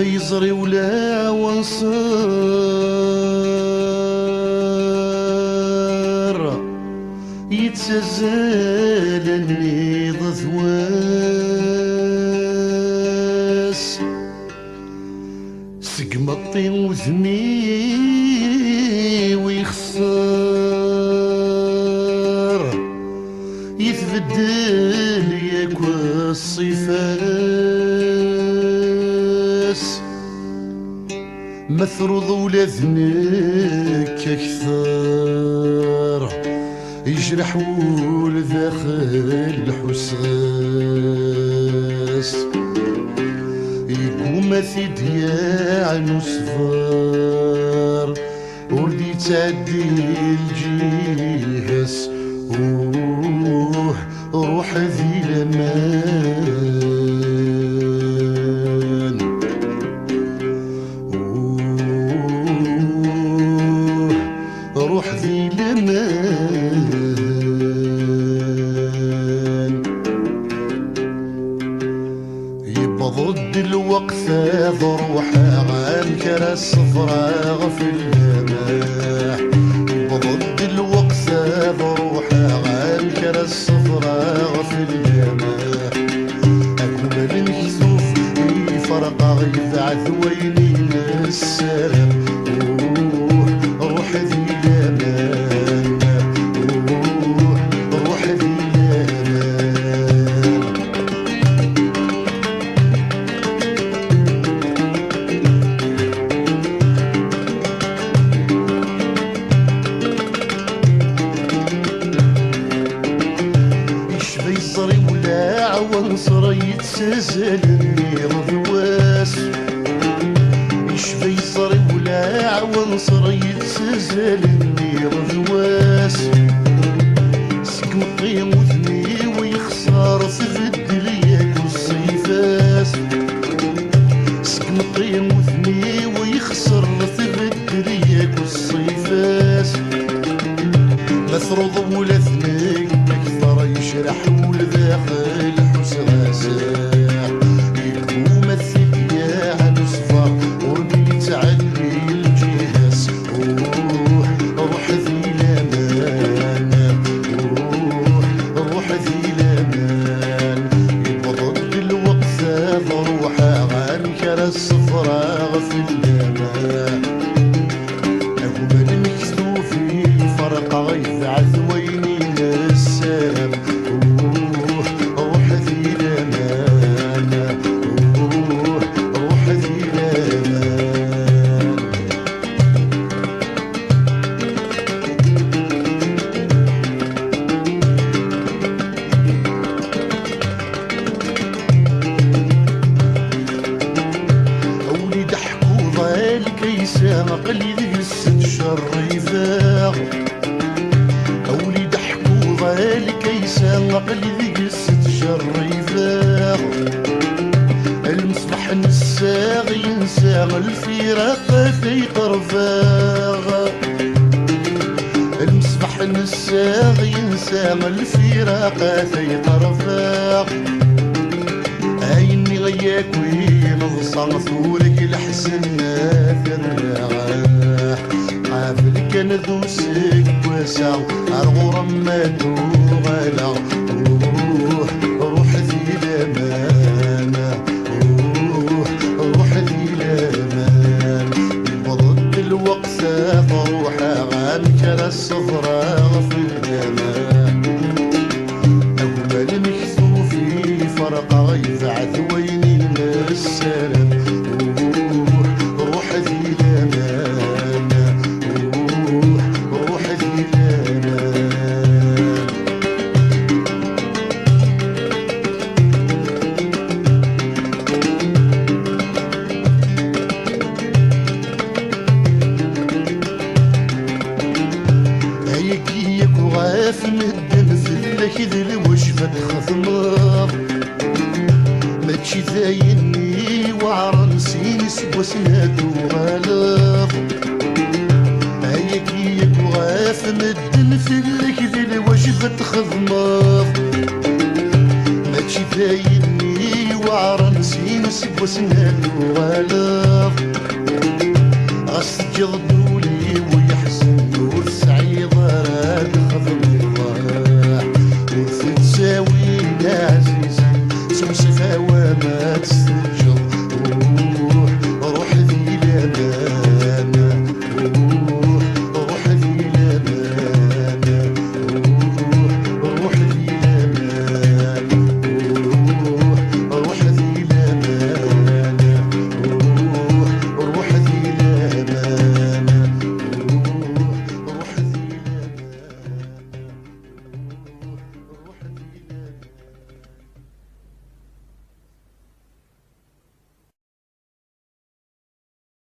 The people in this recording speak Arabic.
يزري ولا ونصر يتسزل النيض ثواس سقم الطين وزني ويخسر يتبدل ياك الصفاس مثروض ولا ذنك اكثر يجرح والداخل حساس يقوم ثدياع نصفر وردي تعدي الجيهس روح ذي لمان روح ذي لمان يبقى ضد الوقت ضروحها عن كرا الصفراء في اللماح يبقى ضد الوقت ضروحها عن كرا الصفراء في اللماح أكمل الكسوف يفرق غيث عذوين السلام روح ذي لمان روح ذي لمان يشفي الصري ولا عنصر يتسزل النير ذواس يشفي الصري ولا عنصر يتسزل النير ذواس سكن الطين وذني ويخسر تبدل ياك الصيفاس سكن الطين وذني ويخسر تبدل ياك الصيفاس مثروض ولا ذنك اكثر يشرح والداخل حساساح يقوم الثدياع نصفر وربي تعدي الجهاز روح ذي لمان روح ذي لمان يبقى ضد الوقت ضروحها عن كرا الصفراء في اللمان أقبل مكسوفي فرق غيث عذوين السلام روح ذي لمان روح ذي لمان أولي ضحكوا ضال كيسان قليل الست شر يفاغ أولي ضحكوا ضال كيسان قليل الست شر يفاغ المصبح نساغ ينساغ الفراق في قرفاغ المصبح نساغ ينساغ الفراق في قرفاغ عيني غياك وين نصر ثورك الحسن ثراح عافل كان دوسك واسع الغرم ما دوغلا روح ذي لمان روح ذي لمان بضد الوقت ضروحها عن كرا الصفراء في اللمان أول مكسوفي فرق غيث عذوين السلام روح ذي لمان روح ذي لمان هيك وغاف مدن في الكذل وشفت خثمار ماشي ذايني وعرنسي نسوى سنادو غلاف هيك وغاف مدن في الكذل وشفت خثمار ماشي ذايني وعرنسي سيب وسنان وغلاف غاس تجضولي ويحزن ور سعيد راه خضم الله ور تساوي عزيزي سمسي فوا ما